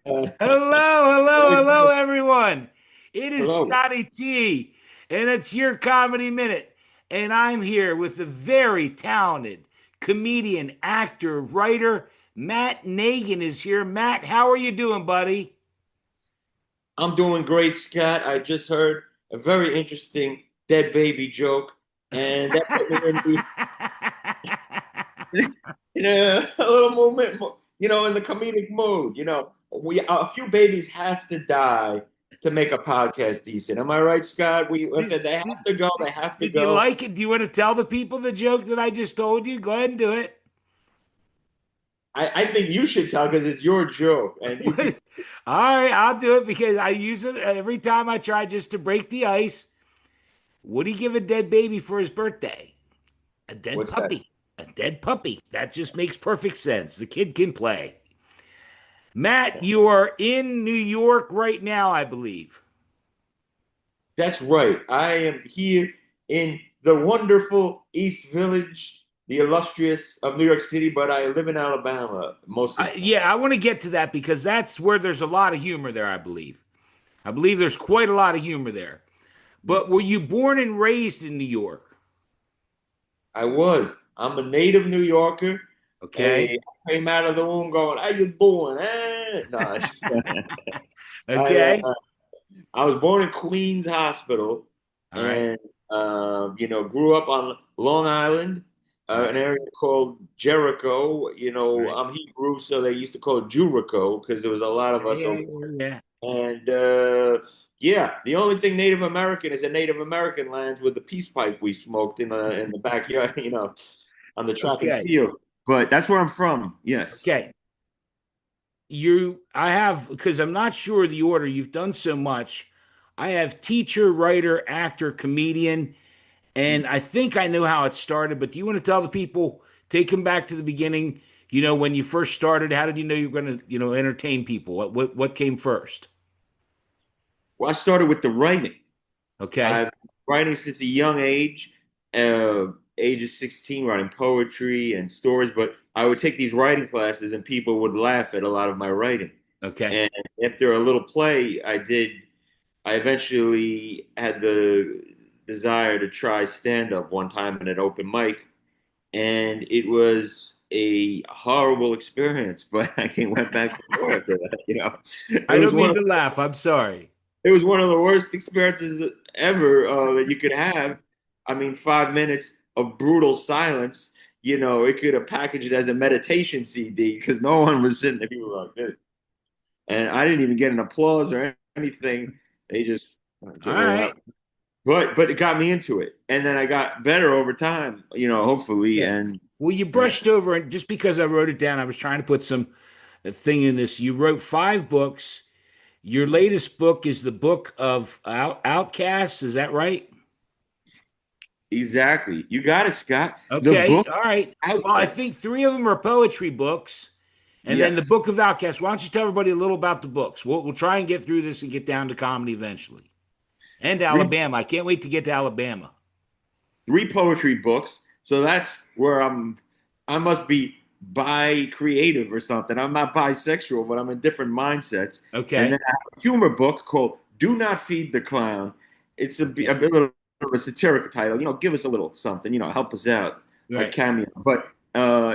Hello, everyone. It is Hello. Scotty T, and it's your Comedy Minute. And I'm here with the very talented comedian, actor, writer, Matt Nagin is here. Matt, how are you doing, buddy? I'm doing great, Scott. I just heard a very interesting dead baby joke, and that put me in a little movement, in the comedic mood. We a few babies have to die to make a podcast decent. Am I right, Scott? If did, they have did, to go, they have to did you go. like it? Do you want to tell the people the joke that I just told you? Go ahead and do it. I think you should tell because it's your joke, and you could. All right, I'll do it because I use it every time I try just to break the ice. Would he give a dead baby for his birthday? A dead What's that? puppy. A dead puppy. That just makes perfect sense. The kid can play. Matt, you are in New York right now, I believe. That's right. I am here in the wonderful East Village, the illustrious of New York City, but I live in Alabama most of the time. Yeah, I want to get to that because that's where there's a lot of humor there, I believe. I believe there's quite a lot of humor there. But were you born and raised in New York? I was. I'm a native New Yorker. Okay. I came out of the womb going, "How you doing?" No, I Okay. I was born in Queens Hospital, All right. and grew up on Long Island, All right. an area called Jericho. All right. I'm Hebrew, so they used to call it Jericho because there was a lot of Yeah, us yeah, over yeah, yeah. there. And yeah, the only thing Native American is a Native American lands with the peace pipe we smoked in the backyard, on the track and Okay. field. But that's where I'm from. Yes. Okay. I have, because I'm not sure the order, you've done so much. I have teacher, writer, actor, comedian, and I think I know how it started, but do you want to tell the people, take them back to the beginning, when you first started, how did you know you were going to, entertain people? What came first? Well, I started with the writing. Okay. I've been writing since a young age of 16, writing poetry and stories, but I would take these writing classes and people would laugh at a lot of my writing. Okay. And after a little play I eventually had the desire to try stand up one time in an open mic, and it was a horrible experience, but I went back for more after that, It I was don't one mean of to laugh. I'm sorry. it was one of the worst experiences ever that you could have. I mean, 5 minutes of brutal silence. It could have packaged it as a meditation CD because no one was sitting there. People were like this, and I didn't even get an applause or anything. They just All get right. out. But it got me into it, and then I got better over time. Hopefully, Yeah. and Well, you and brushed over it just because I wrote it down. I was trying to put some thing in this. You wrote 5 books. Your latest book is the book of Outcasts. Is that right? exactly, you got it, Scott. The Okay. book All right. Well, I think Outcast. 3 of them are poetry books, and then the Yes. book of Outcasts. Why don't you tell everybody a little about the books? We'll try and get through this and get down to comedy eventually, and Three Alabama. I can't wait to get to Alabama. three poetry books. So that's where I must be bi creative or something. I'm not bisexual, but I'm in different mindsets. And then Okay. I have a humor book called Do Not Feed the Clown. It's a Okay. bit of a satirical title, give us a little something, help us out, like Right. cameo. But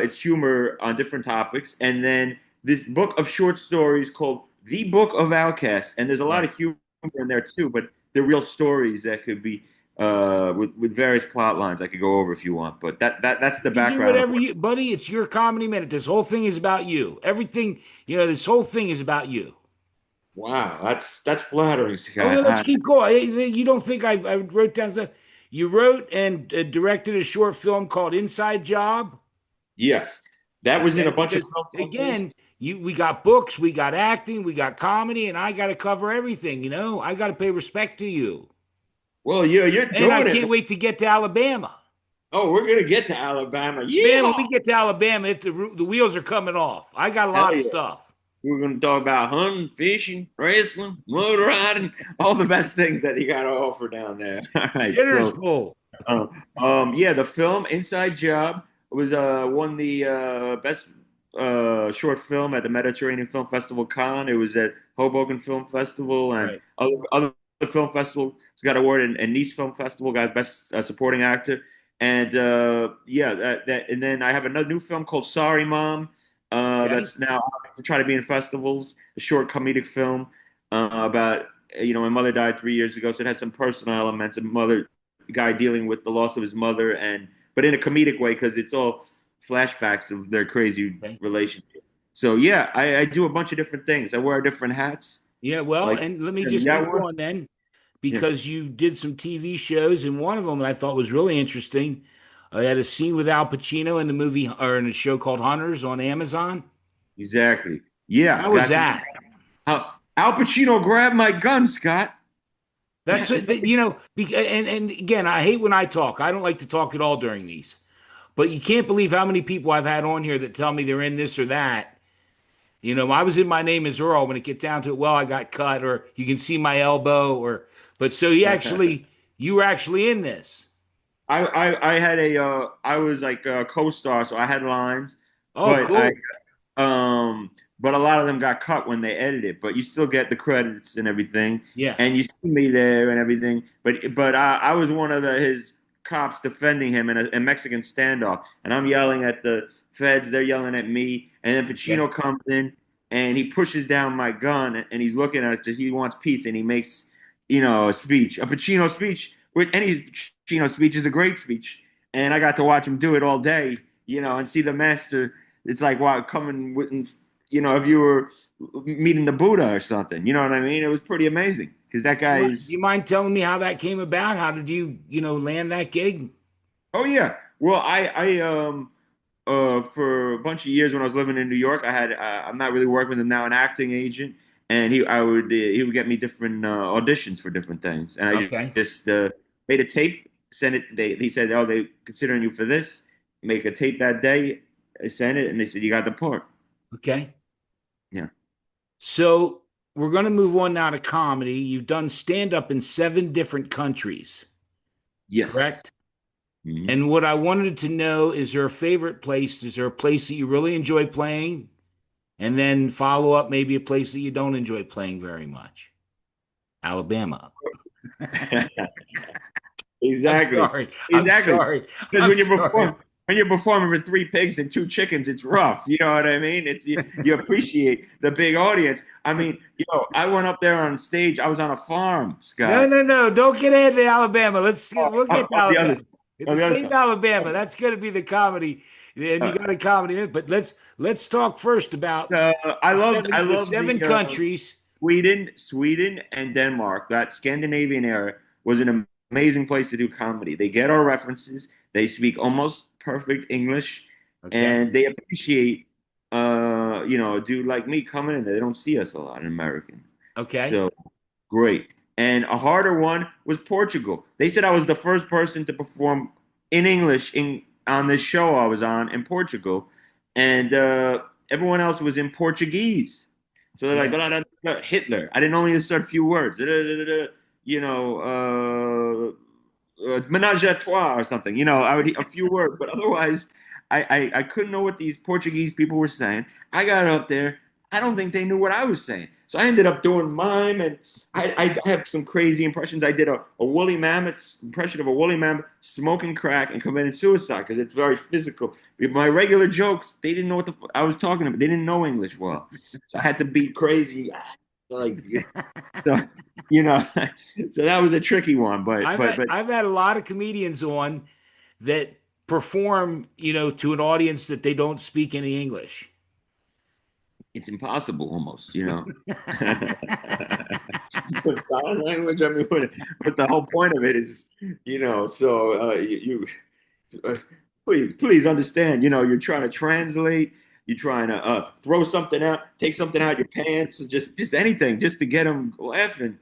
it's humor on different topics. And then this book of short stories called The Book of Outcasts. And there's a lot Right. of humor in there too, but they're real stories that could be with various plot lines I could go over if you want, but that's the You can do background of whatever you, buddy. It's your comedy minute. This whole thing is about you. Everything, this whole thing is about you. wow, that's flattering, Oh, Scott. well, let's keep going. You don't think I wrote down stuff? You wrote and directed a short film called Inside Job. Yes, that was in a Okay, bunch of because film festivals. again, we got books, we got acting, we got comedy, and I got to cover everything. I got to pay respect to you, Well, you're and I doing it, can't man. wait to get to Alabama. Oh, we're gonna get to Alabama. Man, when Yeehaw! we get to Alabama, the wheels are coming off. I got a Hell lot of yeah! stuff. We're gonna talk about hunting, fishing, wrestling, motor riding, all the best things that you got to offer down there. All right, Dinner's so full. yeah, the film Inside Job was won the best. short film at the Mediterranean Film Festival Cannes. It was at Hoboken Film Festival and Right. other film festivals. Got awarded and Nice Film Festival got best supporting actor. And yeah, and then I have another new film called Sorry Mom. Okay. That's now out to try to be in festivals. A short comedic film about my mother died 3 years ago, so it has some personal elements. A mother guy dealing with the loss of his mother, and but in a comedic way because it's all flashbacks of their crazy Okay. relationship. So yeah, I do a bunch of different things. I wear different hats, Yeah. Well, like and let me in the just move network. on then, Yeah, because you did some TV shows, and one of them I thought was really interesting. I had a scene with Al Pacino in the movie or in a show called Hunters on Amazon. exactly. Yeah, How was got to. that? Al Pacino grabbed my gun, Scott. That's and again, I hate when I talk. I don't like to talk at all during these. But you can't believe how many people I've had on here that tell me they're in this or that. I was in My Name Is Earl. When it gets down to it, well, I got cut, or you can see my elbow, but so you were actually in this. I had I was like a co-star, so I had lines, Oh, but I cool. Um, but a lot of them got cut when they edited, but you still get the credits and everything, Yeah, and you see me there and everything. But I was one of his cops defending him in a Mexican standoff, and I'm yelling at the feds. They're yelling at me, and then yeah, Pacino comes in and he pushes down my gun, and he's looking at it. He wants peace, and he makes a speech, a Pacino speech. With any Pacino speech is a great speech, and I got to watch him do it all day, and see the master. It's like wow, coming with, if you were meeting the Buddha or something, you know what I mean? It was pretty amazing because that guy Do is. you mind telling me how that came about? How did you land that gig? Oh yeah. Well, for a bunch of years when I was living in New York, I'm not really working with him now, an acting agent, and he would get me different auditions for different things, and I Okay, just made a tape, sent it. He said, "Oh, they considering you for this." Make a tape that day. I sent it, and they said, "You got the part." okay. Yeah. So we're going to move on now to comedy. You've done stand up in 7 different countries, Yes. correct? Mhm. And what I wanted to know is there a favorite place? Is there a place that you really enjoy playing? And then follow up, maybe a place that you don't enjoy playing very much. Alabama. I'm Exactly. sorry. I'm Exactly. sorry. Because I'm sorry. when you're performing for three pigs and two chickens, it's rough. You know what I mean? It's you appreciate the big audience. I mean, I went up there on stage. I was on a farm, No, Scott. no, no. Don't get ahead to Alabama. We'll get to On the other Alabama. At on the the other same side. Alabama, that's going to be the comedy. And you Uh, got a comedy in it. But let's talk first about I the loved seven the seven the countries. Sweden and Denmark. That Scandinavian era was an amazing place to do comedy. They get our references. They speak almost perfect English, Okay. and they appreciate a dude like me coming in. They don't see us a lot in American. Okay. So great. And a harder one was Portugal. They said I was the first person to perform in English in on this show I was on in Portugal, and everyone else was in Portuguese. So they're like, Yeah. blah, blah, blah, Hitler. I didn't only understand a few words. You know, menage a trois or something. I would a few words, but otherwise, I couldn't know what these Portuguese people were saying. I got up there. I don't think they knew what I was saying. So I ended up doing mime, and I have some crazy impressions. I did a woolly mammoth impression of a woolly mammoth smoking crack and committing suicide because it's very physical. My regular jokes, they didn't know what I was talking about. They didn't know English well, so I had to be crazy, like so, you know. So that was a tricky one, but I've had a lot of comedians on that perform, to an audience that they don't speak any English. it's impossible almost. With sign language, I mean, but the whole point of it is, so uh, please understand, you're trying to translate, you're trying to throw something out, take something out of your pants, just anything, just to get them laughing.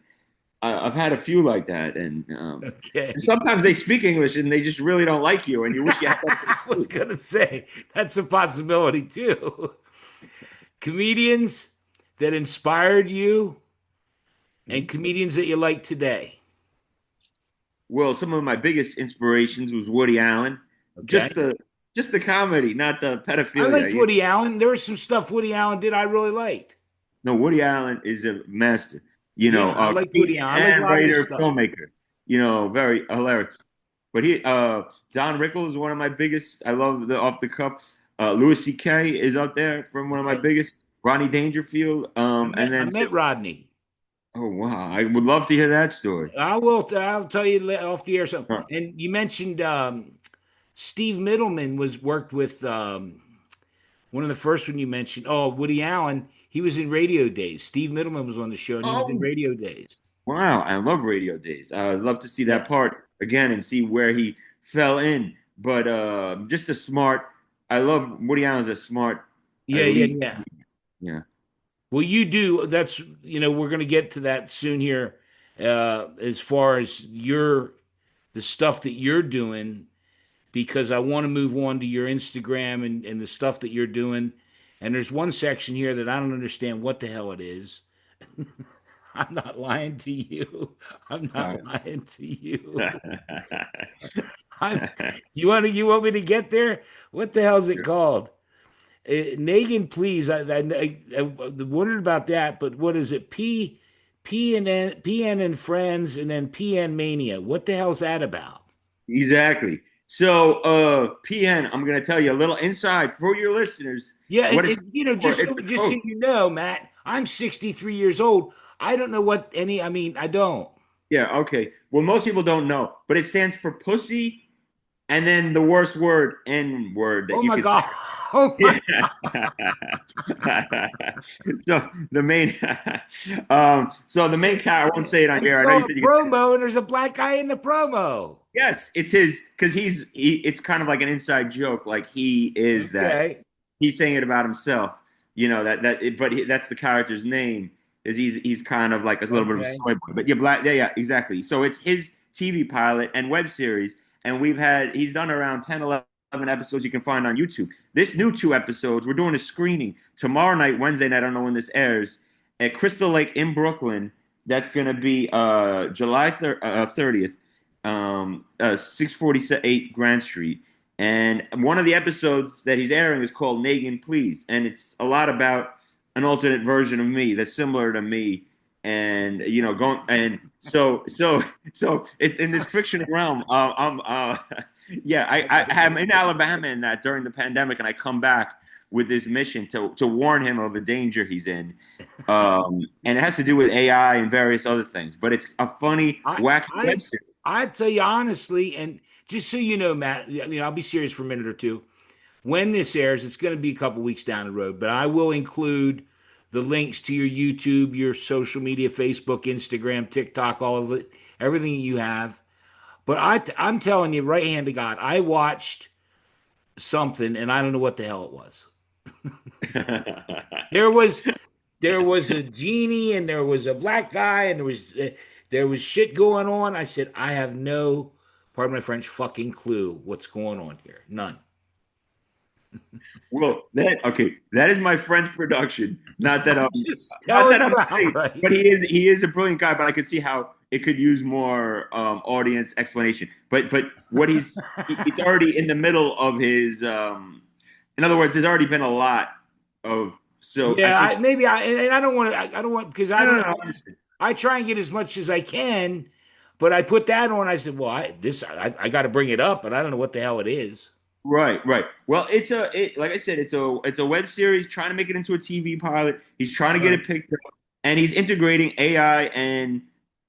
I've had a few like that, and Okay. sometimes they speak English and they just really don't like you, and you wish you had I was going to say that's a possibility too. Comedians that inspired you and that. comedians that you like today. Well, some of my biggest inspirations was Woody Allen. Just Okay. the just the comedy, not the I pedophilia. liked Woody Allen. There was some stuff Woody Allen did I really liked. No, Woody Allen is a master. Yeah, I liked Woody Comedian Allen. I like a and lot of his writer, stuff. filmmaker. Very hilarious. But Don Rickles is one of my biggest. I love the off the cuff. Louis C.K. is up there from one of my Okay. biggest. Ronnie Dangerfield. And I then, met Rodney. oh wow, I would love to hear that story. I will. I'll tell you off the air something. Huh. And you mentioned Steve Middleman was worked with one of the first one you mentioned. Oh, Woody Allen. He was in Radio Days. Steve Middleman was on the show, and he was in Oh Radio Days. wow, I love Radio Days. I'd love to see that Yeah. part again and see where he fell in. But just a smart. I love Woody Allen's a smart Yeah. Yeah. elite. Yeah. Yeah. Well, you do. That's we're going to get to that soon here. As far as the stuff that you're doing, because I want to move on to your Instagram and the stuff that you're doing. And there's one section here that I don't understand what the hell it is. I'm not lying to you. I'm All not lying to you. right. I'm, you want me to get there? What the hell is it called? Nagin, please. I wondered about that, but what is it? PN and Friends, and then PN Mania. What the hell's that about? Exactly. So, PN, I'm going to tell you a little inside for your listeners Yeah, what it's for. It's the just so code. you know, Matt, I'm 63 years old. I don't know what any. I mean, I don't. Yeah, okay. Well, most people don't know, but it stands for pussy and then the worst word, N word that Oh you my could god. Oh my. think. So the main, so the main character, I won't say it on I air. I know saw you a said you could say it. promo, and there's a black guy in the promo. Yes, it's his because it's kind of like an inside joke. Like he is that. Okay. He's saying it about himself. That's the character's name. Is he's kind of like a little bit of a Okay. soy boy. But yeah, black. Yeah, yeah, exactly. So it's his TV pilot and web series, and he's done around 10, 11 episodes you can find on YouTube. This new 2 episodes, we're doing a screening tomorrow night, Wednesday night. I don't know when this airs at Crystal Lake in Brooklyn. That's going to be July 30th, 648 Grand Street. And one of the episodes that he's airing is called Nagin, Please. And it's a lot about an alternate version of me that's similar to me. And, going, and in this fictional realm, yeah, I'm in Alabama in that during the pandemic, and I come back with this mission to warn him of the danger he's in. And it has to do with AI and various other things, but it's a funny, I wacky I web series. I tell you honestly, and just so you know, Matt, I'll be serious for a minute or two. When this airs, it's going to be a couple weeks down the road, but I will include the links to your YouTube, your social media, Facebook, Instagram, TikTok, all of it, everything you have. But I'm telling you, right hand to God, I watched something and I don't know what the hell it was. There was there was a genie and there was a black guy and there was shit going on. I said, I have no, pardon my French, fucking clue what's going on here. None. Well, that is my friend's production. I'm just Not telling that I'm you great, outright. but he is a brilliant guy. But I could see how it could use more audience explanation. But what he's already in the middle of his. In other words, there's already been a lot of. So I Yeah, think maybe and I don't want to. I don't want because no, I no, don't. no, I understand. I try and get as much as I can, but I put that on. I said, well, I got to bring it up, but I don't know what the hell it is. Right, right. Well, like I said, it's a web series trying to make it into a TV pilot. He's trying to get Right. it picked up, and he's integrating AI and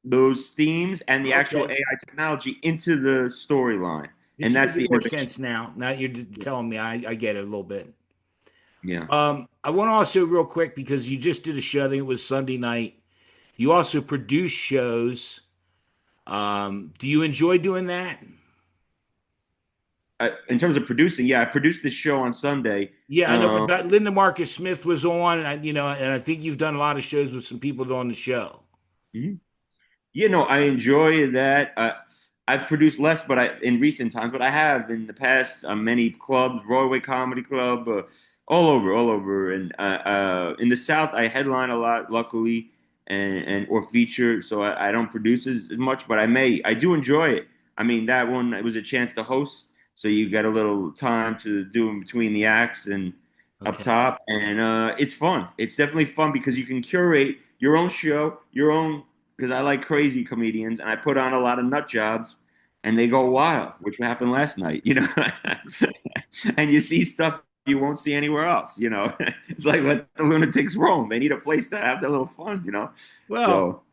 those themes and the actual Okay. AI technology into the storyline, It's and that's making the more innovation. sense now. Now you're telling me, I get it a little bit. Yeah. I want to also real quick because you just did a show. I think it was Sunday night. You also produce shows. Do you enjoy doing that? In terms of producing, yeah, I produced this show on Sunday. Yeah, I know. Um, Linda Marcus Smith was on, and and I think you've done a lot of shows with some people on the show. mhm. I enjoy that. I've produced less, but in recent times, but I have in the past many clubs, Broadway Comedy Club, all over, and in the South, I headline a lot, luckily, and or feature, so I don't produce as much, but I do enjoy it. I mean, that one it was a chance to host so you get a little time to do in between the acts and up Okay. top, and it's fun. It's definitely fun because you can curate your own show, your own. Because I like crazy comedians, and I put on a lot of nut jobs, and they go wild, which happened last night, and you see stuff you won't see anywhere else. It's like let the lunatics roam. They need a place to have their little fun. Well, So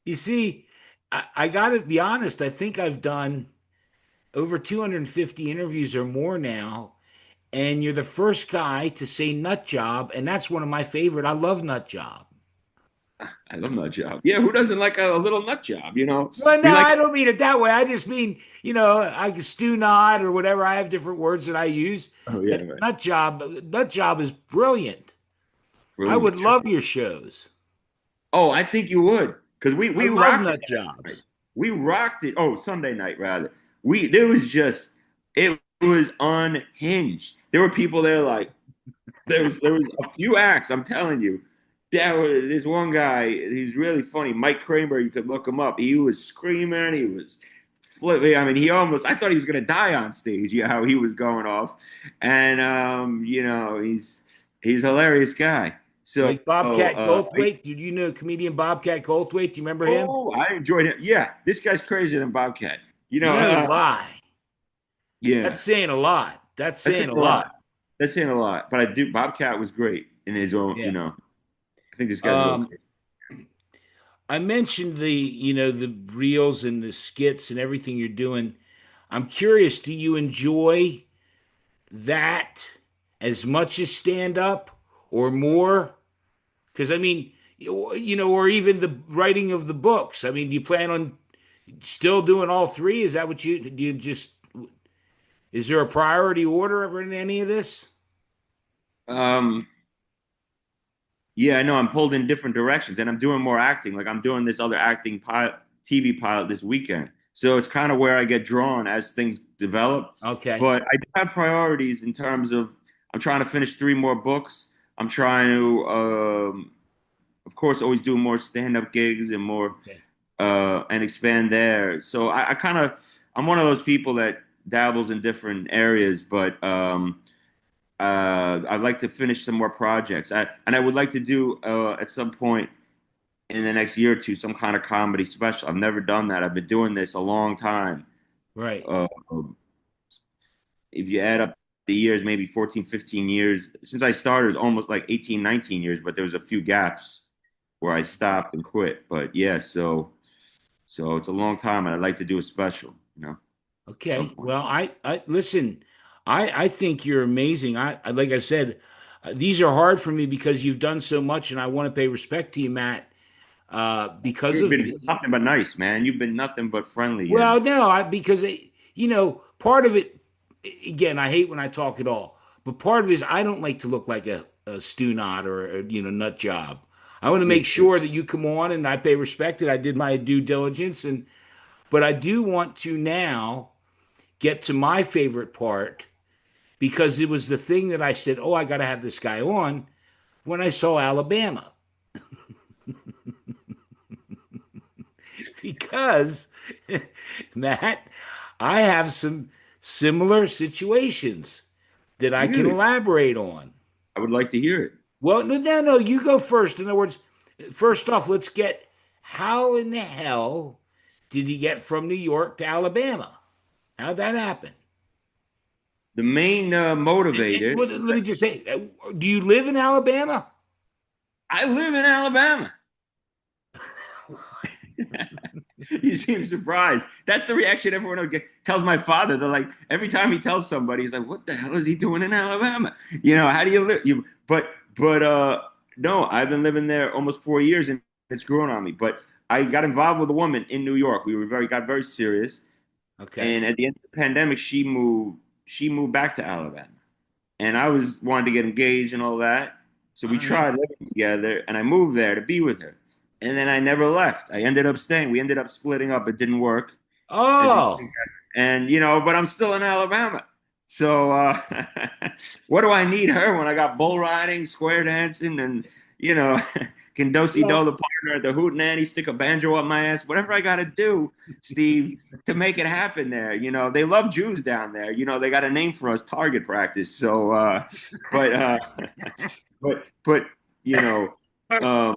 you see, I got to be honest. I think I've done over 250 interviews or more now, and you're the first guy to say nut job, and that's one of my favorite. I love nut job. I love nut job. Yeah, who doesn't like a little nut job? Well, no, We like. I don't mean it that way. I just mean, I stew nod or whatever. I have different words that I use. Oh yeah, But right. nut job is brilliant. I would Brilliant. love your shows. Oh, I think you would, because we I we love rocked it nut last night. jobs. We rocked it. Oh, Sunday night rather. We there was just it was unhinged. There were people there like there was a few acts. I'm telling you, this one guy. He's really funny. Mike Kramer. You could look him up. He was screaming. He was flipping. I mean, he almost. I thought he was gonna die on stage. Yeah, how he was going off, and he's a hilarious guy. So Like Bobcat Goldthwait. Did you know comedian Bobcat Goldthwait? Do you remember him? I enjoyed him. Yeah, this guy's crazier than Bobcat. No lie. That's Yeah, saying a lot. That's that's saying saying a a lot. lot. That's saying a lot. But I do. Bobcat was great in his own. Yeah. I think this guy's a little Um, crazy. I mentioned the reels and the skits and everything you're doing. I'm curious, do you enjoy that as much as stand up or more? Because I mean, or even the writing of the books. I mean, do you plan on still doing all three? Is that what do you just, is there a priority order ever in any of this? Um, yeah, I know. I'm pulled in different directions, and I'm doing more acting. Like I'm doing this other acting pilot, TV pilot this weekend. So it's kind of where I get drawn as things develop. Okay. But I do have priorities in terms of I'm trying to finish three more books. I'm trying to of course, always do more stand-up gigs and more Okay. and expand there. So I kind of I'm one of those people that dabbles in different areas, but I'd like to finish some more projects. I would like to do at some point in the next year or two some kind of comedy special. I've never done that. I've been doing this a long time. Right. Uh, if you add up the years, maybe 14, 15 years since I started, it's almost like 18, 19 years, but there was a few gaps where I stopped and quit. But yeah, so it's a long time, and I'd like to do a special, at some Okay. point. Well, I listen. I think you're amazing. Like I said, these are hard for me because you've done so much, and I want to pay respect to you, Matt. Because You've of been nothing but nice, man. You've been nothing but friendly, and well, no, because part of it. Again, I hate when I talk at all, but part of it is I don't like to look like a stew knot or nut job. I want to me make too. sure that you come on and I pay respect. That I did my due diligence, but I do want to now get to my favorite part because it was the thing that I said, oh, I got to have this guy on when I saw Alabama. Because, Matt, I have some similar situations that I can Really, elaborate on. I would like to hear it. Well, no, no, no, you go first. In other words, first off, let's get how in the hell did he get from New York to Alabama? How'd that happen? The main motivator. Let me just say, do you live in Alabama? I live in Alabama. You seem surprised. That's the reaction everyone tells my father. They're like, every time he tells somebody, he's like, "What the hell is he doing in Alabama? How do you live?" But no, I've been living there almost 4 years, and it's grown on me. But I got involved with a woman in New York. We got very serious, Okay. and at the end of the pandemic, she moved. She moved back to Alabama, and I was wanted to get engaged and all that. So All we right. tried living together, and I moved there to be with her. And then I never left. I ended up staying. We ended up splitting up. It didn't work, as you Oh, and but I'm still in Alabama. So what do I need her when I got bull riding, square dancing, and you know, can do-si Well, do the partner at the hootenanny, stick a banjo up my ass, whatever I got to do, Steve, to make it happen there. They love Jews down there. They got a name for us, target practice. So, but, but, you know, um,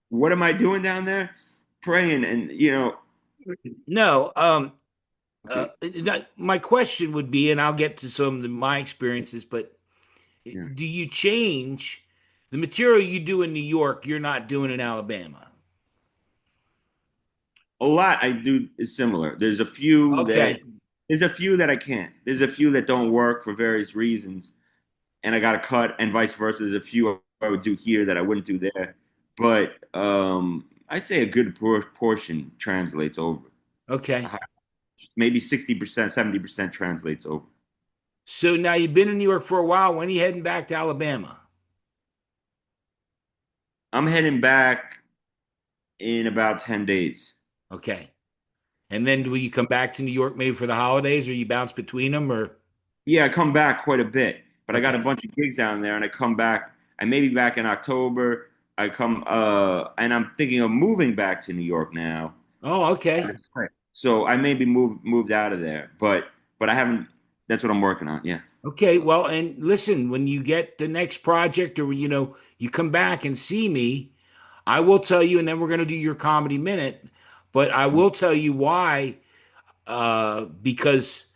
what am I doing down there? Praying and, no. okay, My question would be, and I'll get to some of my experiences, but yeah. do you change the material you do in New York? You're not doing in Alabama. A lot I do is similar. Okay. There's a few that I can't. There's a few that don't work for various reasons, and I got to cut, and vice versa. There's a few I would do here that I wouldn't do there. But I say a good portion translates over. Okay. Maybe 60%, 70% translates over. So now you've been in New York for a while. When are you heading back to Alabama? I'm heading back in about 10 days. Okay. And then will you come back to New York maybe for the holidays, or you bounce between them, or Yeah, I come back quite a bit, but I got a okay. bunch of gigs down there, and I come back. I may be back in October. And I'm thinking of moving back to New York now. Oh, okay. Right. So I may be moved out of there, but I haven't. That's what I'm working on. Yeah. Okay. Well, and listen, when you get the next project, or you come back and see me, I will tell you, and then we're going to do your comedy minute. But I will tell you why, because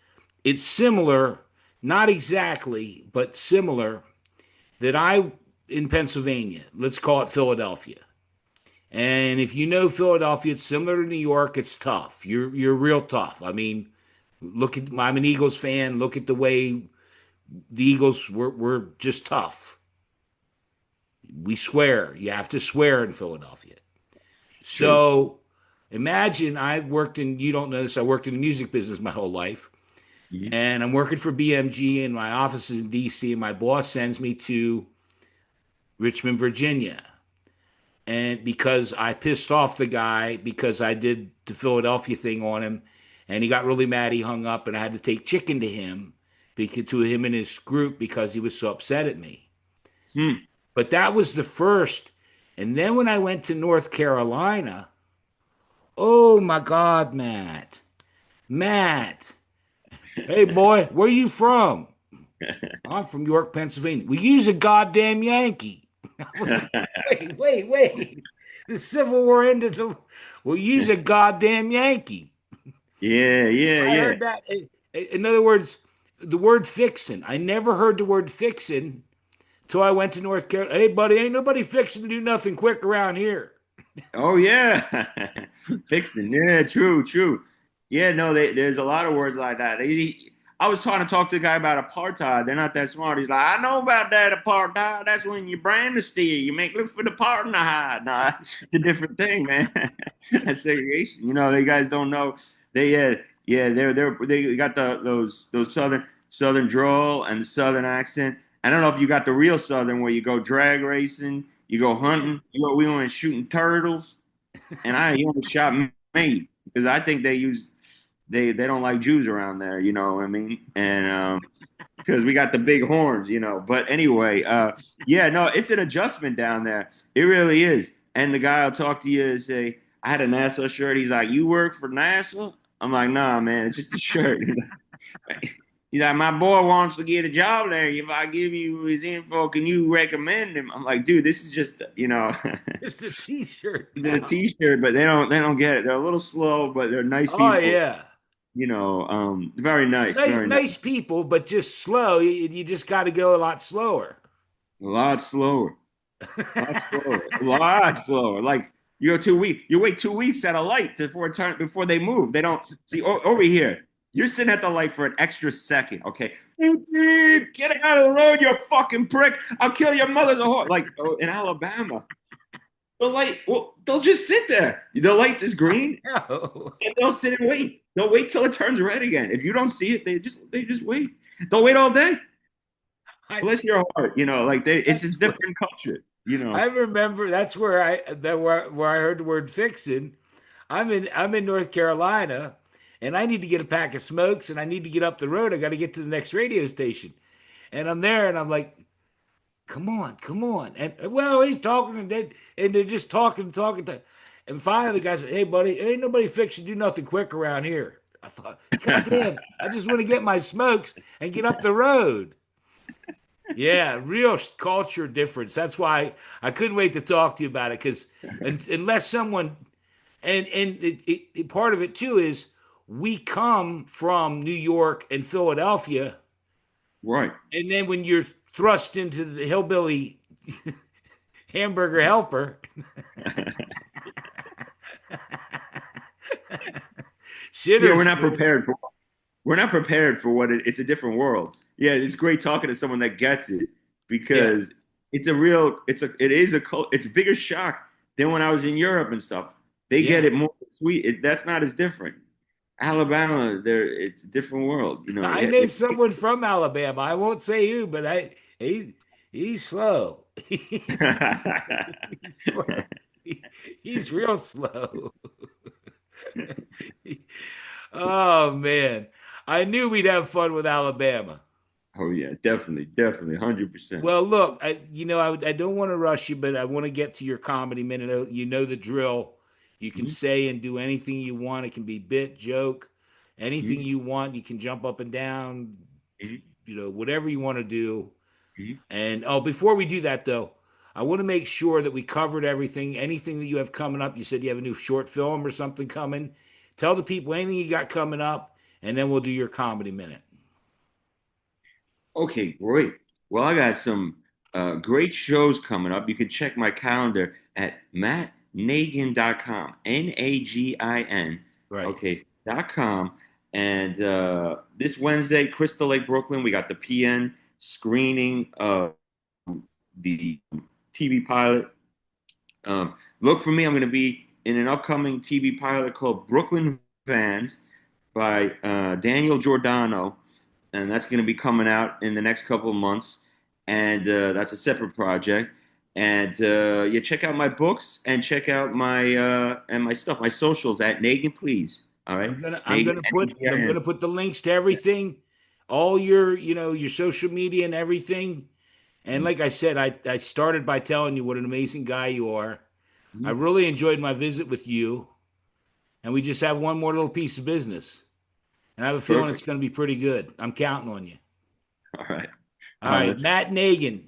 it's similar, not exactly, but similar. That I in Pennsylvania, let's call it Philadelphia. And if you know Philadelphia, it's similar to New York. It's tough. You're real tough. I mean, I'm an Eagles fan. Look at the way the Eagles were just tough. We swear. You have to swear in Philadelphia. True. So imagine I worked in, you don't know this, I worked in the music business my whole life. Hmm. And I'm working for BMG, and my office is in DC, and my boss sends me to Richmond, Virginia. And because I pissed off the guy because I did the Philadelphia thing on him, and he got really mad, he hung up, and I had to take chicken to him, because to him and his group, because he was so upset at me. Hmm. But that was the first. And then when I went to North Carolina, oh my God, Matt, hey boy, where you from? I'm from York, Pennsylvania. We use a goddamn Yankee. Wait. The Civil War ended. We'll use a goddamn Yankee. Yeah, yeah, I yeah. heard that. In other words, the word fixin'. I never heard the word fixin' till I went to North Carolina. Hey, buddy, ain't nobody fixing to do nothing quick around here. Oh yeah, fixing. Yeah, true, true. Yeah, no, there's a lot of words like that. I was trying to talk to a guy about apartheid. They're not that smart. He's like, I know about that apartheid. That's when you brand the steer. You make look for the part in the hide. Nah, it's a different thing, man. That's segregation. They guys don't know. Yeah, they got those southern drawl and the southern accent. I don't know if you got the real southern where you go drag racing, you go hunting, we went shooting turtles, and he only shot me because I think they don't like Jews around there, you know what I mean? And because we got the big horns. But anyway, yeah, no, it's an adjustment down there. It really is. And the guy will talk to you and say, I had a NASA shirt. He's like, you work for NASA? I'm like, nah, man, it's just a shirt. He's like, my boy wants to get a job there. If I give you his info, can you recommend him? I'm like, dude, this is just. Just a T-shirt, It's a pal. t-shirt, but they don't get it. They're a little slow, but they're nice Oh people. yeah, Very nice, nice, very nice. nice people, but just slow. You just got to go a lot slower. A lot slower, a lot slower, a lot slower. Like you go 2 weeks, you wait 2 weeks at a light before they move. They don't see over here. You're sitting at the light for an extra second. Okay, get out of the road, you fucking prick! I'll kill your mother's a horse. Like in Alabama, the light. Well, they'll just sit there. The light is green, No. and they'll sit and wait. They'll wait till it turns red again. If you don't see it, they just wait. They'll wait all day. I, Bless your heart. It's that's just different culture. I remember. That's where I heard the word fixing. I'm in North Carolina, and I need to get a pack of smokes, and I need to get up the road. I got to get to the next radio station, and I'm there, and I'm like, come on, come on. And well, he's talking and they're just talking, talking to, and finally the guy said, "Hey, buddy, ain't nobody fixing to do nothing quick around here." I thought, God damn, I just want to get my smokes and get up the road. Yeah, real culture difference. That's why I couldn't wait to talk to you about it because unless someone and part of it too is we come from New York and Philadelphia, Right. and then when you're thrust into the hillbilly hamburger helper, Yeah, shitters, man. we're not prepared for it's a different world. Yeah, it's great talking to someone that gets it Yeah, because it's a bigger shock than when I was in Europe and stuff. They get yeah. it more sweet. That's not as different. Alabama, it's a different world. I know someone from Alabama. I won't say who, but he's slow. He's slow. He's real slow. Oh man, I knew we'd have fun with Alabama. Oh yeah, definitely, definitely, 100%. Well, look, I don't want to rush you, but I want to get to your comedy minute. You know the drill. You can Mhm, say and do anything you want. It can be bit, joke, anything mhm, you want. You can jump up and down, mhm, whatever you want to do. mhm. And oh, before we do that though, I want to make sure that we covered everything. Anything that you have coming up, you said you have a new short film or something coming. Tell the people anything you got coming up, and then we'll do your comedy minute. Okay, great. Well, I got some great shows coming up. You can check my calendar at mattnagin.com. Nagin. Right. Okay, .com. And this Wednesday, Crystal Lake, Brooklyn, we got the PN screening of the TV pilot. Look for me. I'm going to be in an upcoming TV pilot called Brooklyn Vans by Daniel Giordano, and that's going to be coming out in the next couple of months. And that's a separate project. And yeah, check out my books and check out my stuff, my socials at Nagin, please. All right, Nagin, I'm Nagin. gonna put the links to everything, all your your social media and everything. And like I said, I started by telling you what an amazing guy you are. I Mhm. really enjoyed my visit with you, and we just have one more little piece of business. And I have a feeling it's Perfect. going to be pretty good. I'm counting on you. All right, All all right. right, Matt Nagin,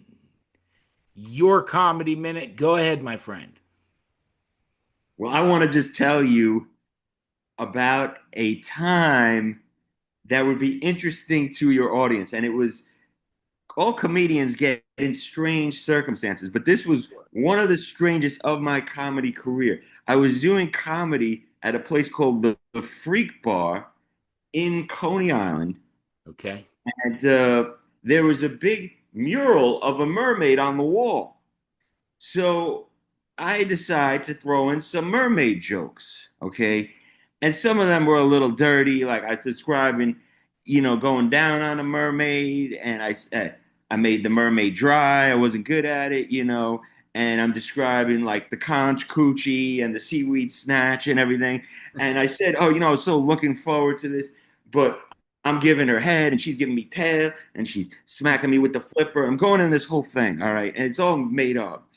your comedy minute. Go ahead, my friend. Well, I want to just tell you about a time that would be interesting to your audience, and it was all comedians get in strange circumstances, but this was one of the strangest of my comedy career. I was doing comedy at a place called the Freak Bar in Coney Island, Okay. and there was a big mural of a mermaid on the wall. So I decided to throw in some mermaid jokes, okay? And some of them were a little dirty, like I describing, going down on a mermaid, and I made the mermaid dry. I wasn't good at it, and I'm describing like the conch coochie and the seaweed snatch and everything. And I said, oh, I was so looking forward to this, but I'm giving her head and she's giving me tail and she's smacking me with the flipper. I'm going in this whole thing, all right, and it's all made up.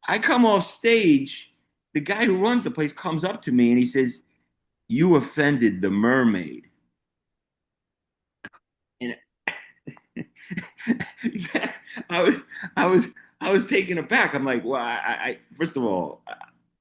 I come off stage, the guy who runs the place comes up to me and he says, "You offended the mermaid." And I was, I was, I was taken aback. I'm like, well, first of all,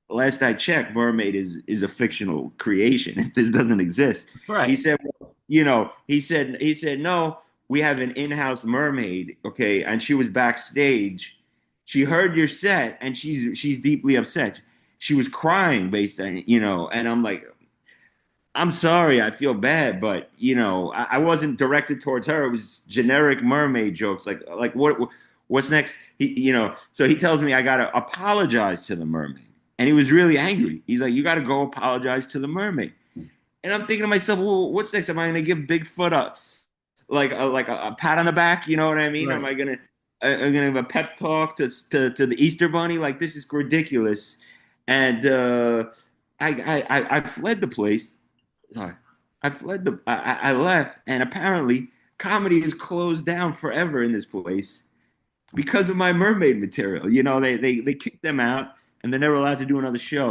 last I checked, mermaid is a fictional creation. This doesn't exist. He Right. said, well, he said, no, we have an in-house mermaid, okay, and she was backstage. She heard your set, and she's deeply upset. She was crying based on, and I'm like, I'm sorry, I feel bad, but I wasn't directed towards her. It was generic mermaid jokes, like what's next? So he tells me I gotta apologize to the mermaid, and he was really angry. He's like, you gotta go apologize to the mermaid, and I'm thinking to myself, well, what's next? Am I gonna give Bigfoot a pat on the back? You know what I mean? Am Right. I gonna I'm gonna give a pep talk to the Easter Bunny? Like this is ridiculous, and I fled the place. Sorry. I left, and apparently comedy is closed down forever in this place. because of my mermaid material. You know, they kicked them out and they're never allowed to do another show.